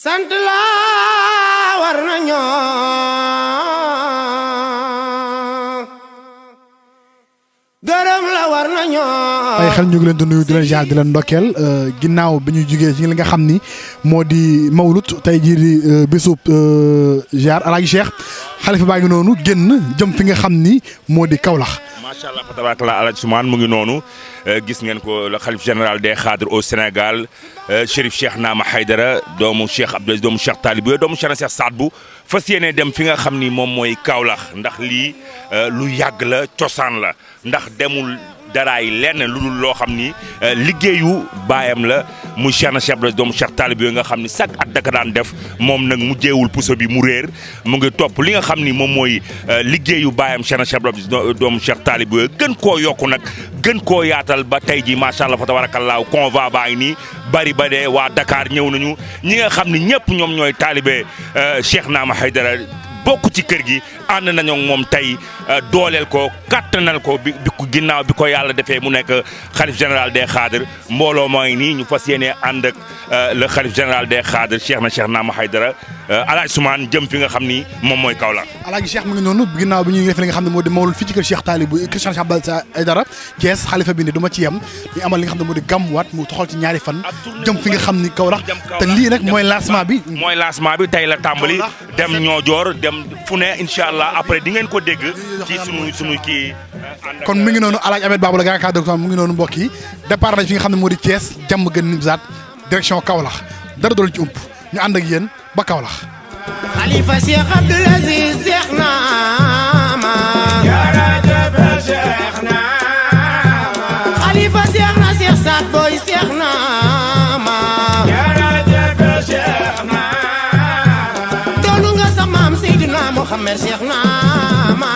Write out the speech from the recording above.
sant la war nañoo gërëm la war nañoo ay xel ñu ngi leen di nuyu di leen jaar di leen ndokkeel ginnaaw bi ñu jugee ci li nga xam ni moo di mawlut tey jii di bésub jaar Alaaji Cheikh xalifa baa ngi noonu génn jëm fi nga xam ni moo di Kaolack. macha allah fa tabarakallah Alaaji Ousmane mu ngi noonu gis ngeen ko le xalif général des xaadres au Sénégal Chérif Cheikh Naama Haydara doomu Cheikh Abdoulaye doomu Cheikh Talibou doomu Cheikh Saad Bou fas yéene dem fi nga xam ni moom mooy Kaolack ndax lii lu yàgg la cosaan la ndax demul daraay lenn lu dul loo xam ni liggéeyu baayam la muy Cheikh na Cheikh Abdoulaye doomu Cheikh Talibou nga xam ni chaque at daka daan def moom nag mu jeewul puso bi mu réer mu ngi topp li nga xam ni moom mooy liggéeyu baayam Cheikh na Cheikh Abdoulaye doomu Cheikh Talibou gën koo yokku nag gën koo yaatal ba tey ji macha allah fa tabarakallah convoi baa ngi nii bari ba dee waa Dakar ñëw nañu ñi nga xam ni ñëpp ñoom ñooy taalibe Cheikh Naama Haydara bokk ci kër gi ànd nañoo moom tey dooleel ko kattanal ko bi ginnaaw bi ko yàlla defee mu nekk xalif général des xaadr mbooloo moo ngi nii ñu fas yéenee ànd ak le xalif général des xaadr Cheikh na Cheikh Naama Haydara Alaaji Ousmane jëm fi nga xam ni moom mooy Kaolack. Alaaji Cheikh mu ngi noonu ginnaaw bi ñuy def li nga xam ne moo di mawlud fii ci kër Cheikh Talibou kër Cheikh Abdoulaye Haydara Thiès xalifa bi ne du ma ci yem ñu amal li nga xam ne moo di gàmmuwaat mu toxal ci ñaari fan jëm fi nga xam ni Kaolack te lii nag mooy lancement bi. mooy lancement bi tey la tàmbali dem Niodior dem fu ne incha allah après di ngeen ko dégg ci sunu kii. kon mi ngi noonu Alaaji Ahmed Babou la grand cadre mu ngi noonu mbokk yi départ nañ fi nga xam ne moo di Thiès jàmm gën Nimzaat direction Kaolack dara doolu ci ump ñu ànd ak yéen ba Kaolack. Khalifa Cheikh Abdoul Aziz Cheikh Naama jërëjëf Cheikh Naama Khalifa Cheikh na Cheikh Saad Bou Cheikh Naama jërëjëf Cheikh Naama doonu nga sa maam Seydina Mohamed Cheikh Naama